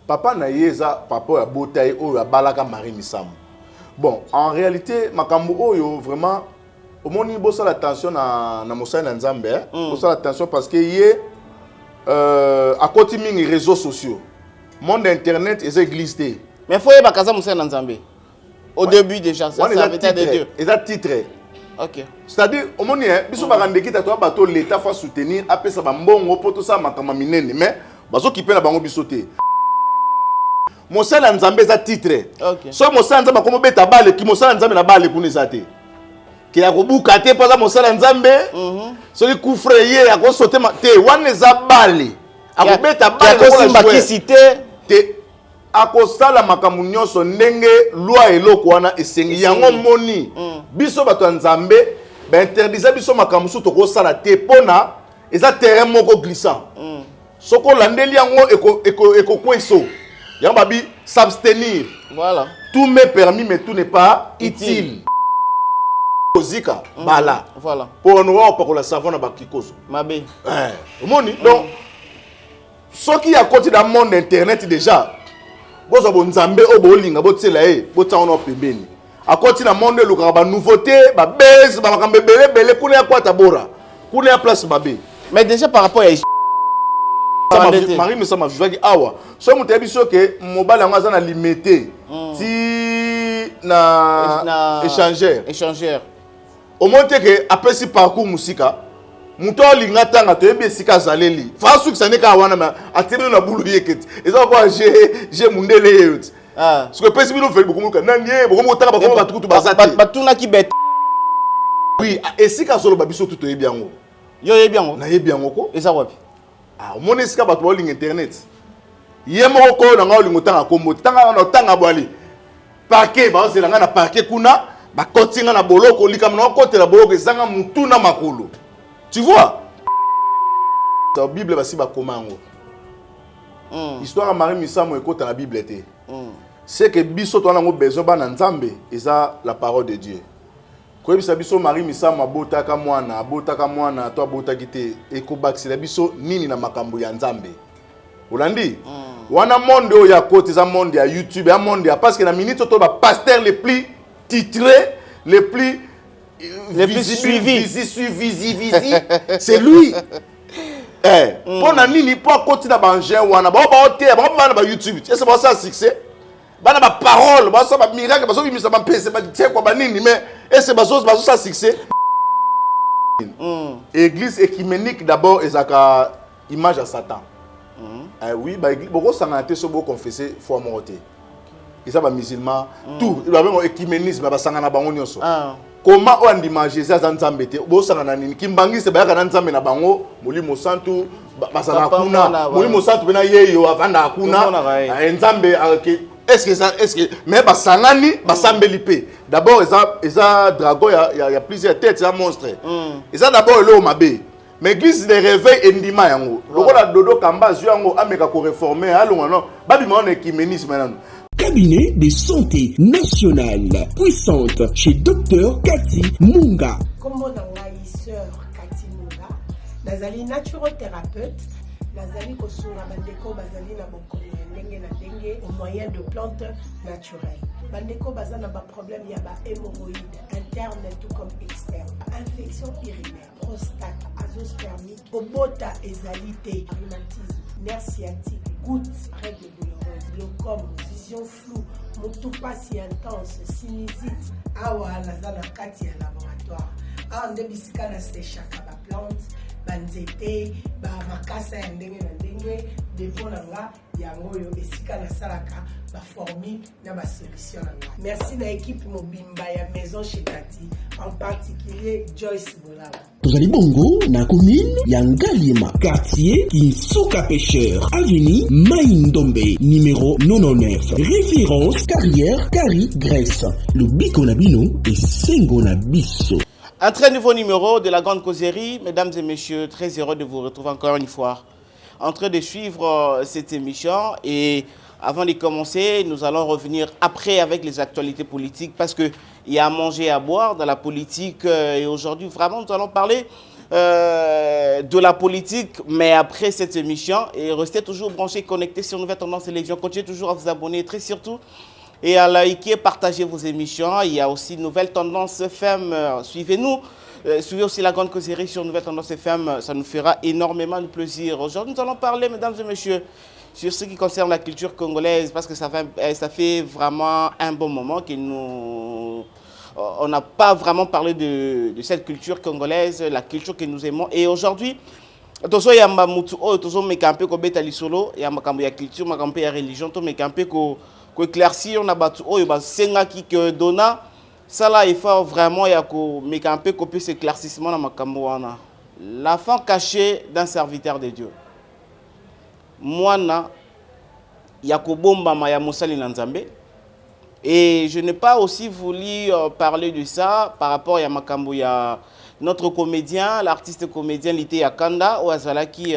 papa na yeza papa ya botaye oyo abalaka Marie Misamu. Bon, en réalité makambo oyo vraiment au moni bosa l'attention na mosala na Nzambe, bosa l'attention parce que yé à côté mingi réseaux sociaux. Monde internet et église té. Mais faut y bakaza mosala na Nzambe. Au début déjà ça avait été de Dieu. Et ça titre. OK. C'est-à-dire au moni biso bakandeki ta toi bato l'état fa soutenir apesa ba mbongo poto ça makama minene mais bazo kipe na bango biso té. Mosala Nzambe za titre. OK. So mosala Nzambe komo beta bale ki mosala Nzambe na bale kuna ezate. Ki ya kobuka te poza mosala Nzambe. So li kufreye ya ko sauter te wana za bale. Akobeta bale ko simba ki cité te akosala makambo nyonso ndenge loi eloko wana esengi yango moni. Biso bato Nzambe ba interdisa biso makambo so to ko sala te pona eza terrain moko glissant. Soko landeli yango eko kweso. Yango babi s'abstenir. Voilà. Tout m'est permis mais tout n'est pas utile. Kozika bala. Voilà. Pour nous pour la savon na bakikoso. Mabe. Moni donc ce qui a côté dans le monde internet déjà. Bozo bo Nzambe obolinga botsela botsa ono pembeni. À côté dans le monde le ba nouveauté, ba base, ba makambe belé kuna ya kwata bora. Kuna ya place babe. Mais déjà par rapport à Marie Misamu vivaki awa. So mutebi biso ke mobile nga na limité. Ti na échangeur. Au moins que après si parcours musika, muto linga tanga to ebi sika zaleli. Fa su que ça n'est ka wana ma atiri na bulu yeketi. Eza quoi j'ai mundele yoti. Ah. Parce que pesi bino fait beaucoup muka nanye, beaucoup mutaka beaucoup batukutu bazate. Batuna ki bet. Oui, et sika solo babiso tout ebi yango. Yo ebi yango. Na ebi yango ko? Eza wapi? Ah, mon esika bato ba ligne internet. Yemo ko na ngao lingo tanga kombo tanga na tanga bwali. Parquet ba zela nga na parquet kuna. Ba kotinga na boloko lika mna kote la boloko ezanga mutu na makolo. Tu vois? La Bible ba si ba komango. Histoire de Marie Misamu ekota na Bible té. C'est que biso to na ngo besoin ba na Nzambe eza la parole de Dieu. Ko bisa biso Marie Misamu abotaka mwana to abotaki te ekobakisela biso nini na makambo ya Nzambe. Olandi? Wana monde o ya kote za monde ya YouTube, ya monde ya parce que na minute to ba pasteur les plus titré, les plus suivis, c'est lui. Pour na nini pour côté na bangé wana ba oté ba YouTube. C'est pas ça succès. Ba na ba parole, ba ça ba miracle, ba so bimisa ba pese ba tie kwa ba nini mais c'est ba ça succès. Église écuménique d'abord ezaka image à Satan. Oui, ba église boko sangate so bo confesser foi morté. Ils sont musulmans, tout. Ils ont un écuménisme, ils ont un nyonso. Comment on dit Jésus à Nzambe te? Bo sangana nini? Kimbangi se ba kana Nzambe na bango, molimo santu, basana kuna, molimo santu bena yeyo avanda kuna. Nzambe est-ce que mais basangani basambeli pe. D'abord ils ont dragon, il y a plusieurs têtes, c'est un monstre. Ils ont d'abord le mabe. Mais l'église de réveil endima yango. Lokola dodo kamba yango ameka ko réformer alonga non. Babi ma on écuménisme nan. Cabinet de santé nationale puissante chez Dr Cathy Munga. Comme mon sœur Cathy Munga, nazali naturothérapeute, nazali kosunga bandeko bazali na bokono ndenge na ndenge au moyen de plantes naturelles. Bandeko bazana ba problème ya ba hémorroïdes interne tout comme externe, infection urinaire, prostate, azoospermie, obota ezalité, rhumatisme, nerf sciatique, gouttes, règles douloureuses, glaucome, vision floue, motopathie intense, sinusite. Awa nazana kati ya laboratoire. Awa nde bisika na séchaka ba plante, banzete, ba makasa ya ndenge na ndenge, depo na nga yango yo esika na salaka ba formule na ba solution na nga. Merci na équipe mobimba ya maison chez Cathy, en particulier Joyce Bolala. Tozali bongo na commune Yangalima, quartier Kinsuka Pêcheur, avenue Maïndombe, numéro 99. Référence carrière Kari Grèce. Le Biko Nabino et Sengo Nabiso. Un très nouveau numéro de la Grande Causerie. Mesdames et messieurs, très heureux de vous retrouver encore une fois en train de suivre cette émission. Et avant de commencer, nous allons revenir après avec les actualités politiques parce qu'il y a à manger et à boire dans la politique. Et aujourd'hui, vraiment, nous allons parler de la politique, mais après cette émission. Et restez toujours branchés, connectés sur Nouvelle Tendance Télévision. Continuez toujours à vous abonner, très surtout, et à liker, partager vos émissions. Il y a aussi Nouvelle Tendance FM. Suivez-nous. Suivez aussi la Grande Causerie sur Nouvelle Tendance FM. Ça nous fera énormément de plaisir. Aujourd'hui, nous allons parler, mesdames et messieurs, sur ce qui concerne la culture congolaise, parce que ça fait vraiment un bon moment que on n'a pas vraiment parlé de cette culture congolaise, la culture que nous aimons. Et aujourd'hui, tozo yamba mutu o tozo mekampe ko beta lisolo ya makambo ya culture, makambo ya religion, to mekampe ko éclaircir na batu o ba senga ki que dona sala effort vraiment ya ko mekampe ko peut éclaircissement na makambo wana. L'enfant caché d'un serviteur de Dieu. Mwana ya ko bomba ma ya mosali na Nzambe. Et je n'ai pas aussi voulu parler de ça par rapport à makambo ya notre comédien, l'artiste comédien Lité Yakanda, au Azala qui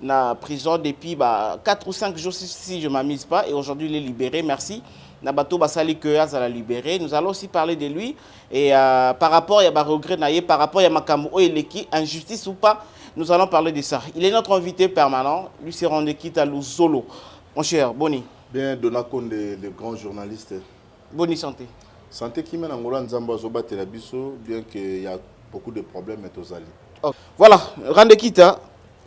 na prison depuis 4 ou 5 jours si je ne m'amuse pas, et aujourd'hui il est libéré, merci. Nabato Basali que Azala libéré. Nous allons aussi parler de lui et par rapport à regret naïe, par rapport à makambo eleki, injustice ou pas, nous allons parler de ça. Il est notre invité permanent, lui c'est rendu quitte à Luzolo. Mon cher, Boni. Bien, Donakon, les grands journalistes. Bonne santé. Santé qui mène en Angola, Nzamba Telabiso, bien qu'il y a beaucoup de problèmes aux alliés. Oh. Voilà, Randekita,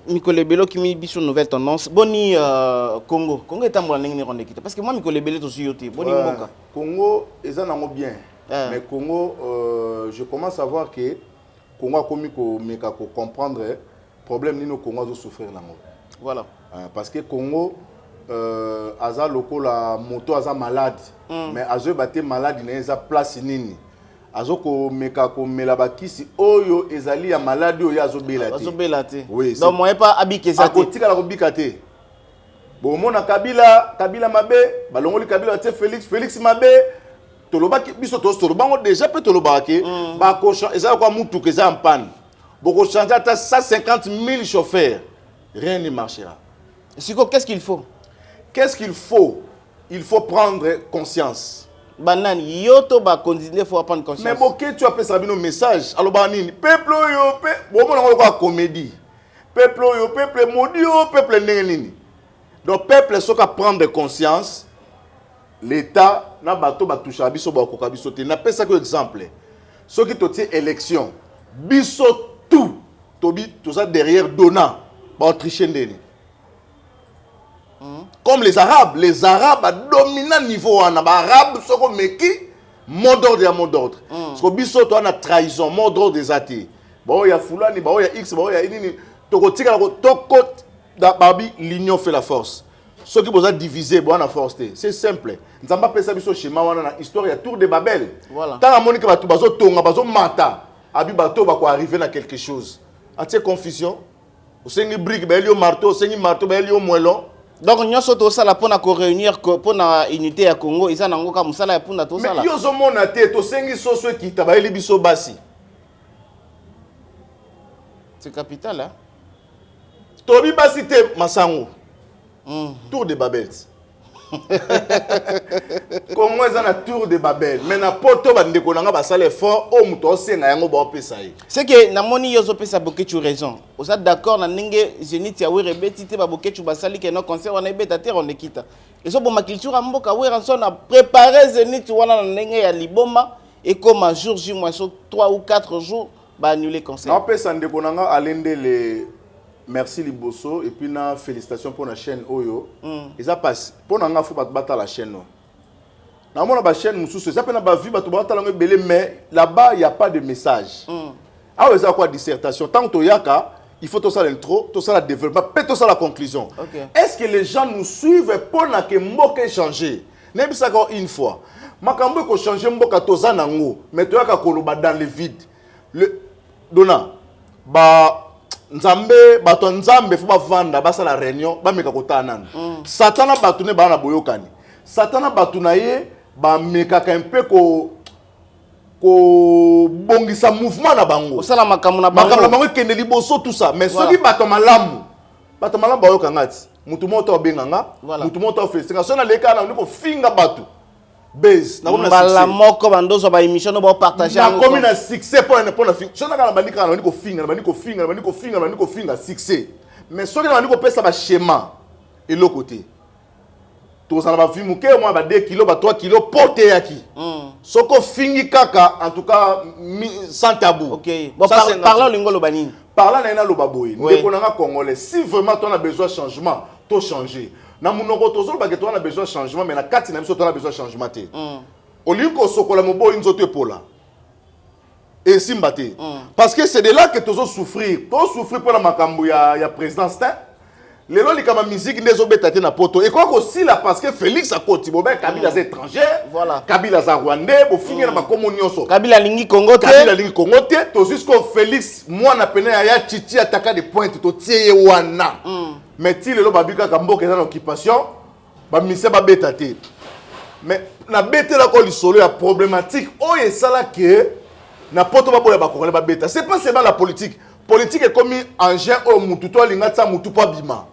Mikole Bello qui m'a dit sur Nouvelle Tendance. Boni Congo. Congo est un bon endroit Randekita. Parce que moi, Mikole Bello est aussi yoté. Boni Mboka. Congo, ils en ont bien. Mais Congo, je commence à voir que Congo a commis qu'on comprendre le problème que Congo a souffrir. Voilà. Parce que Congo, aza loko la moto aza malade mais azo baté malade na eza place nini azo ko meka ko mela bakisi oyo ezali ya malade oyo azo belate oui donc moi pas habité ça akotika la kobika te bon mona Kabila mabe balongoli Kabila te Félix mabe tolobaki biso to bango déjà peut tolobaki ba ko eza kwa mutu ke za en panne boko changer à 150 000 chauffeurs rien ne marchera. Qu'est-ce qu'il faut? Qu'est-ce qu'il faut? Il faut prendre conscience. Banane, yoto ba continuer faut prendre conscience. Mais bon, tu appelles ça un message. Alors banani, peuple yo, bon on a comédie. Peuple yo, peuple maudit, peuple nini. Donc peuple so ka prendre conscience. L'État na bato ba toucha biso ba ko biso te. Na pesa que exemple. Ceux qui totie élection, biso tout tobi tout ça derrière donnant ba autrichien ndeni. Comme les Arabes à dominant niveau en arabe soko meki mot d'ordre à mot d'ordre. Parce que biso to na trahison mot d'ordre des athées. Bon ya fulani, bon ya X, bon ya nini toko tika toko da babi l'union fait la force. Ceux qui besoin diviser bon na force c'est simple. Nzamba pesa biso schéma wana na histoire ya Tour de Babel. Voilà. Tant Monica ba to bazo tonga bazo mata abi bato ba ko arriver na quelque chose. Atie confusion. Au sengi brique ba elio marteau, au sengi marteau ba elio moellon. Donc nous sommes tous là pour nous réunir pour la unité à Congo. Ils sont en Congo comme ça là pour nous tous là. Mais yo zomo na te to sengi soso qui tabaeli biso basi. C'est capital hein. Tobi basi te masango. Tour de Babel. Comment est na Tour de Babel? Mais na poto ba ndeko nanga ba sale fort o muto osenga yango ba opesa ye. C'est que na moni yo zo pesa boketu raison. Vous êtes d'accord na ninge zenit ya were betite ba boketu ba sali ke no concert wana beta te on ekita. Et so bo ma culture mboka were son a préparer zenit wana na ninge ya liboma et comme un jour J moins 3 ou 4 jours ba annuler concert. Na pesa ndeko nanga alende le merci Liboso et puis na félicitations pour la chaîne Oyo. Et ça passe. Pour na faut battre la chaîne. Na mona ba chaîne mususu, ça peut na ba vie battre la belé mais là-bas il y a pas de message. Ah ouais, ça quoi dissertation. Tant que yaka, il faut tout ça l'intro, tout ça la développement, peut tout ça la conclusion. Okay. Est-ce que les gens nous suivent pour na que mboka changer? N'est pas ça encore une fois. Makambo ko changer mboka toza nango, mais to yaka koloba dans le vide. Le dona ba Nzambe bato Nzambe faut ba vanda ba sa la réunion ba meka kotana Satana bato ne ba na boyokani Satana bato na ye ba meka ka un peu ko bongisa mouvement na bango osala makambo na bango kende liboso tout ça mais soki bato malamu boyoka ngati mutu moto obenganga mutu moto ofesinga so na leka na ndiko finga bato base mbala moko bandozo ba émission no ba partager na komi na succès pour na fin so na kala bandika na ko finga succès mais soki na bandiko pesa ba schéma et l'autre côté to ça va film ke moi ba 2 kilos ba 3 kilos porter yaki soko fingi kaka en tout cas sans tabou. OK bon parlons lingolo banini parlant na ina loba boy ndeko na congolais si vraiment tu as besoin de changement to changer na munoko tozolo ba que tu as besoin de changement mais na kati na biso tu as besoin de changement te olinko sokola moboyi nzoto epola et simbate parce que c'est de là que tozo souffrir pour la makambo ya présidence ta lelo likama musique ndezo betate na poto et quoi aussi là parce que Félix a koti bobe Kabila za étranger voilà Kabila za rwandais bo finir na makomo nyonso Kabila lingi Congo te to jusqu'au Félix moi na pena ya chichi ataka de pointe to tie wana mais ti lelo babika kamboka za occupation ba mise ba betate mais na bete la ko lisolo ya problématique o esala que na poto ba boya ba congolais ba beta c'est pas seulement la politique est comme engin au mutu to lingata mutu pa bima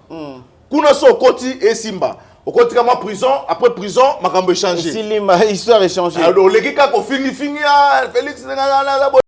kuna so koti et simba okoti kama prison après prison makambo changer silima histoire est changée alors les gars ko fingi Félix na